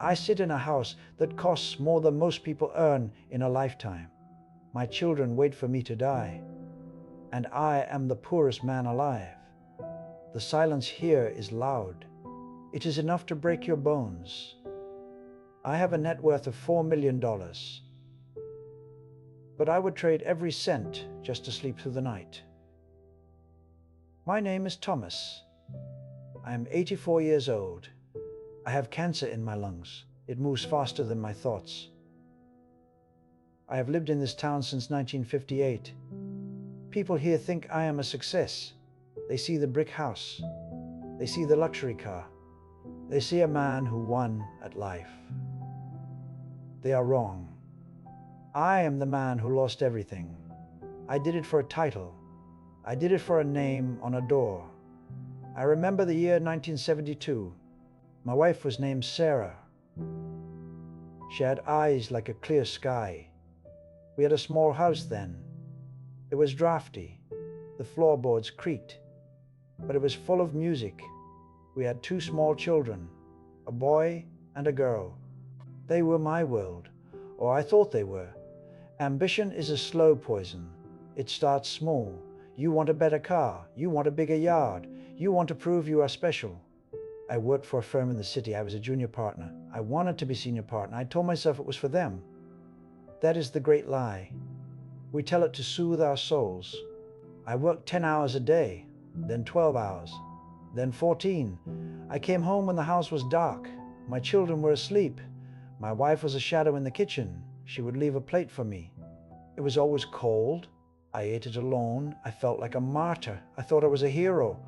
I sit in a house that costs more than most people earn in a lifetime. My children wait for me to die, and I am the poorest man alive. The silence here is loud. It is enough to break your bones. I have a net worth of $4 million, but I would trade every cent just to sleep through the night. My name is Thomas. I am 84 years old. I have cancer in my lungs. It moves faster than my thoughts. I have lived in this town since 1958. People here think I am a success. They see the brick house. They see the luxury car. They see a man who won at life. They are wrong. I am the man who lost everything. I did it for a title. I did it for a name on a door. I remember the year 1972. My wife was named Sarah. She had eyes like a clear sky. We had a small house then. It was drafty. The floorboards creaked, but it was full of music. We had 2 small children, a boy and a girl. They were my world, or I thought they were. Ambition is a slow poison. It starts small. You want a better car. You want a bigger yard. You want to prove you are special. I worked for a firm in the city. I was a junior partner. I wanted to be senior partner. I told myself it was for them. That is the great lie. We tell it to soothe our souls. I worked 10 hours a day, then 12 hours, then 14. I came home when the house was dark. My children were asleep. My wife was a shadow in the kitchen. She would leave a plate for me. It was always cold. I ate it alone. I felt like a martyr. I thought I was a hero.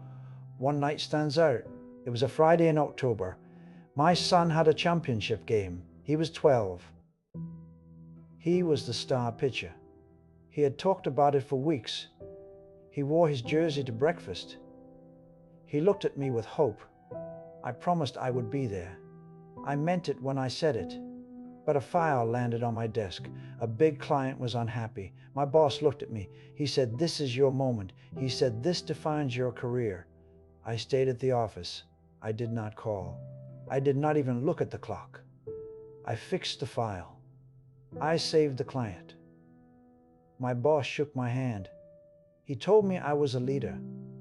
One night stands out. It was a Friday in October. My son had a championship game. He was 12. He was the star pitcher. He had talked about it for weeks. He wore his jersey to breakfast. He looked at me with hope. I promised I would be there. I meant it when I said it. But a file landed on my desk. A big client was unhappy. My boss looked at me. He said, "This is your moment." He said, "This defines your career." I stayed at the office. I did not call. I did not even look at the clock. I fixed the file. I saved the client. My boss shook my hand. He told me I was a leader.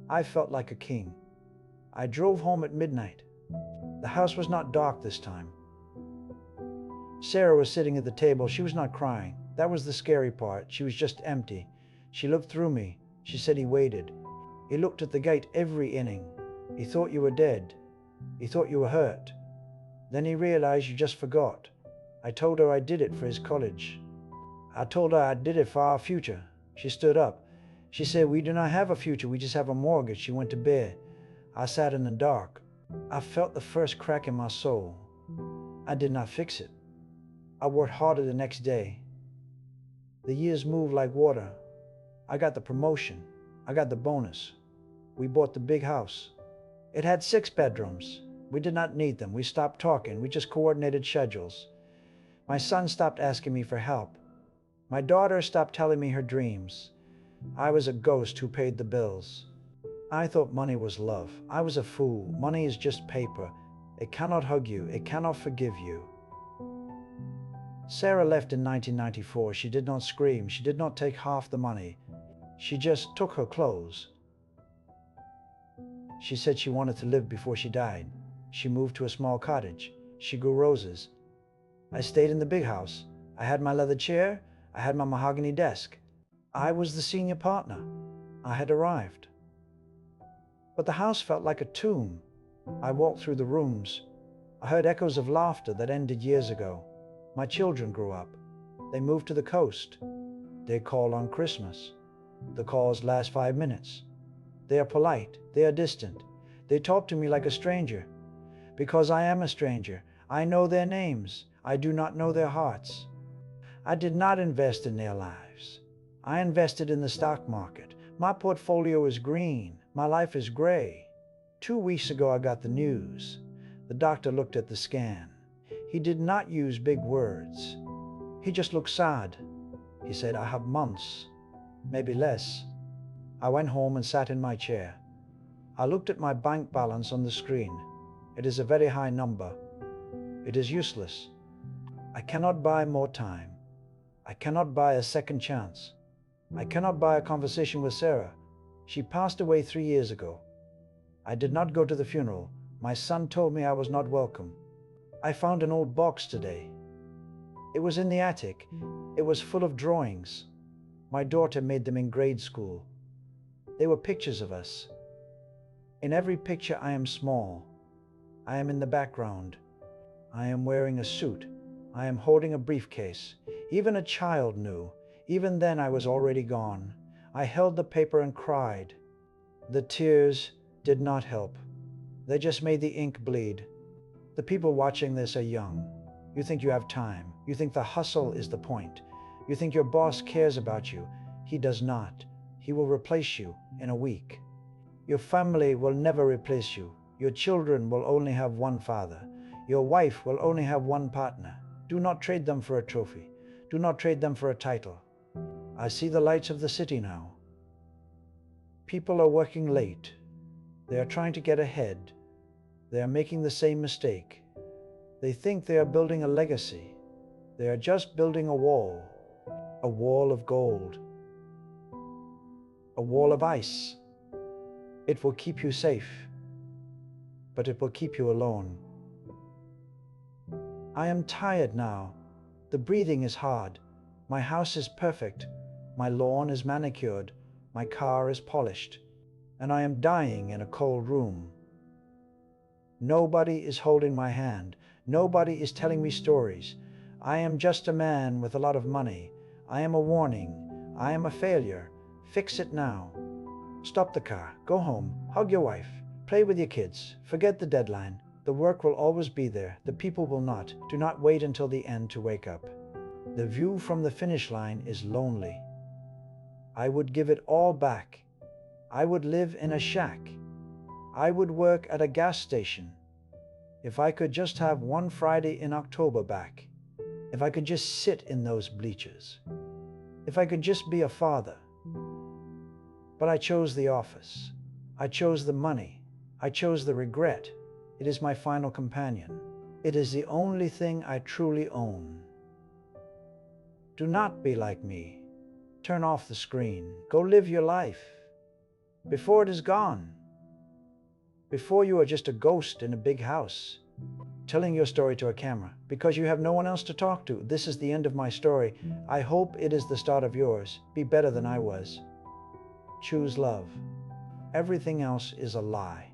I felt like a king. I drove home at midnight. The house was not dark this time. Sarah was sitting at the table. She was not crying. That was the scary part. She was just empty. She looked through me. She said he waited. He looked at the gate every inning. He thought you were dead. He thought you were hurt. Then he realized you just forgot. I told her I did it for his college. I told her I did it for our future. She stood up. She said, "We do not have a future. We just have a mortgage." She went to bed. I sat in the dark. I felt the first crack in my soul. I did not fix it. I worked harder the next day. The years moved like water. I got the promotion. I got the bonus. We bought the big house. It had 6 bedrooms. We did not need them. We stopped talking. We just coordinated schedules. My son stopped asking me for help. My daughter stopped telling me her dreams. I was a ghost who paid the bills. I thought money was love. I was a fool. Money is just paper. It cannot hug you. It cannot forgive you. Sarah left in 1994. She did not scream. She did not take half the money. She just took her clothes. She said she wanted to live before she died. She moved to a small cottage. She grew roses. I stayed in the big house. I had my leather chair. I had my mahogany desk. I was the senior partner. I had arrived. But the house felt like a tomb. I walked through the rooms. I heard echoes of laughter that ended years ago. My children grew up. They moved to the coast. They call on Christmas. The calls last 5 minutes. They are polite. They are distant. They talk to me like a stranger. Because I am a stranger, I know their names. I do not know their hearts. I did not invest in their lives. I invested in the stock market. My portfolio is green. My life is gray. 2 weeks ago I got the news. The doctor looked at the scan. He did not use big words. He just looked sad. He said, "I have months, maybe less." I went home and sat in my chair. I looked at my bank balance on the screen. It is a very high number. It is useless. I cannot buy more time. I cannot buy a second chance. I cannot buy a conversation with Sarah. She passed away 3 years ago. I did not go to the funeral. My son told me I was not welcome. I found an old box today. It was in the attic. It was full of drawings. My daughter made them in grade school. They were pictures of us. In every picture I am small. I am in the background. I am wearing a suit. I am holding a briefcase. Even a child knew. Even then I was already gone. I held the paper and cried. The tears did not help. They just made the ink bleed. The people watching this are young. You think you have time. You think the hustle is the point. You think your boss cares about you. He does not. He will replace you in a week. Your family will never replace you. Your children will only have one father. Your wife will only have one partner. Do not trade them for a trophy. Do not trade them for a title. I see the lights of the city now. People are working late. They are trying to get ahead. They are making the same mistake. They think they are building a legacy. They are just building a wall of gold, a wall of ice. It will keep you safe, but it will keep you alone. I am tired now. The breathing is hard. My house is perfect. My lawn is manicured. My car is polished. And I am dying in a cold room. Nobody is holding my hand. Nobody is telling me stories. I am just a man with a lot of money. I am a warning. I am a failure. Fix it now. Stop the car. Go home. Hug your wife. Play with your kids. Forget the deadline. The work will always be there. The people will not. Do not wait until the end to wake up. The view from the finish line is lonely. I would give it all back. I would live in a shack. I would work at a gas station. If I could just have one Friday in October back. If I could just sit in those bleachers. If I could just be a father. But I chose the office. I chose the money. I chose the regret. It is my final companion. It is the only thing I truly own. Do not be like me. Turn off the screen. Go live your life. Before it is gone. Before you are just a ghost in a big house, telling your story to a camera, because you have no one else to talk to. This is the end of my story. I hope it is the start of yours. Be better than I was. Choose love. Everything else is a lie.